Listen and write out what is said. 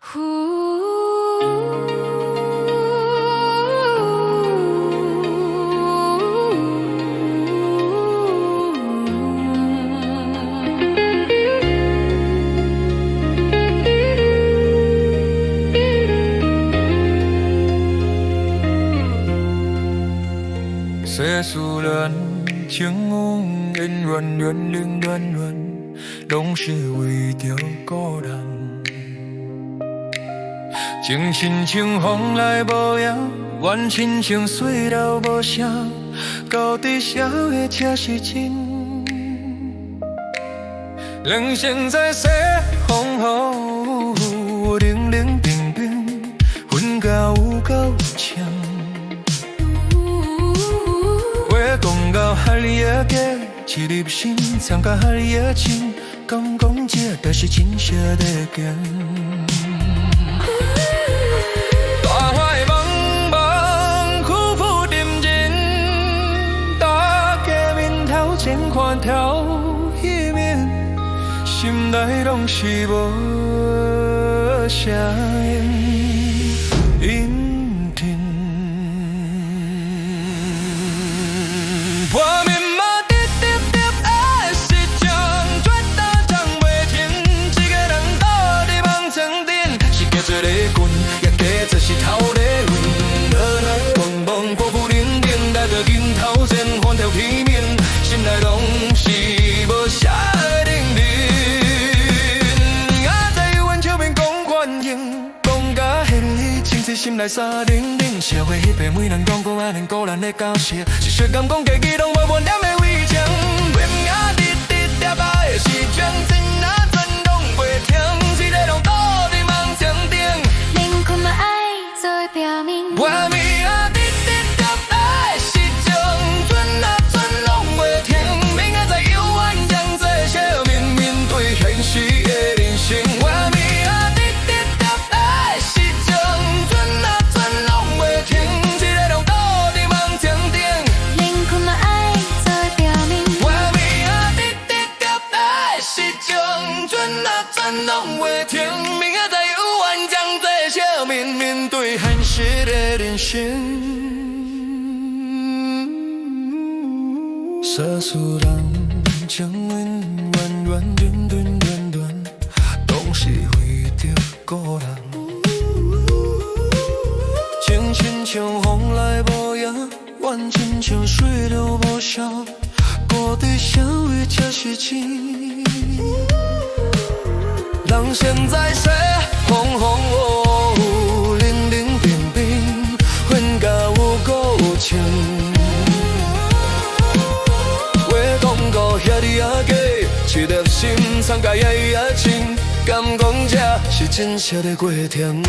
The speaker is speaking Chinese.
世事人情恩怨怨灵怨怨，拢是为着故人。情深像风来无影，怨亲像水流无声，到底啥的才是真？人生在世，风雨冷冷冰冰，分甲有够呛。讲到海里的价，刺入心，藏到海里的情，敢讲这就是真实的行。大海茫茫，苦苦沉沉，大家面头前看条戏面，心内拢是无声音。我面嘛直直直的是将，绝对唱袂停。一个人倒伫梦床顶，是加做个棍，也加做是头个晕。落来茫茫，破布零零，带着镜头前翻条片面，心内拢是无啥的定定。啊，在幽怨笑面讲原形，讲甲现里，情绪心内沙冷冷。社会迄边每人讲讲安尼古咱的教识，是说甘讲家己拢无半点的围墙。袂名直直贴爱的是将，真啊真拢袂听，一个人倒伫梦床顶，灵魂嘛爱做表面。我名直直贴爱的是将，准啊准拢袂听，明仔载犹原将做笑面面对现实的人生。我名直直贴爱的是将，准啊准拢袂听，一个人倒伫梦床顶，灵魂嘛爱做表面。我名直直贴爱的是将，准啊准拢袂听，明仔载犹原将做笑面面对现实的人生。世事人情恩怨怨，拢是为着故人。情深像风来无影，怨亲像水流无声，到底啥话才是真？人生在世，风雨冷冷冰冰，分甲有够深。话讲到遐里啊假，一粒心藏甲夜夜情，敢讲这是真实的过程？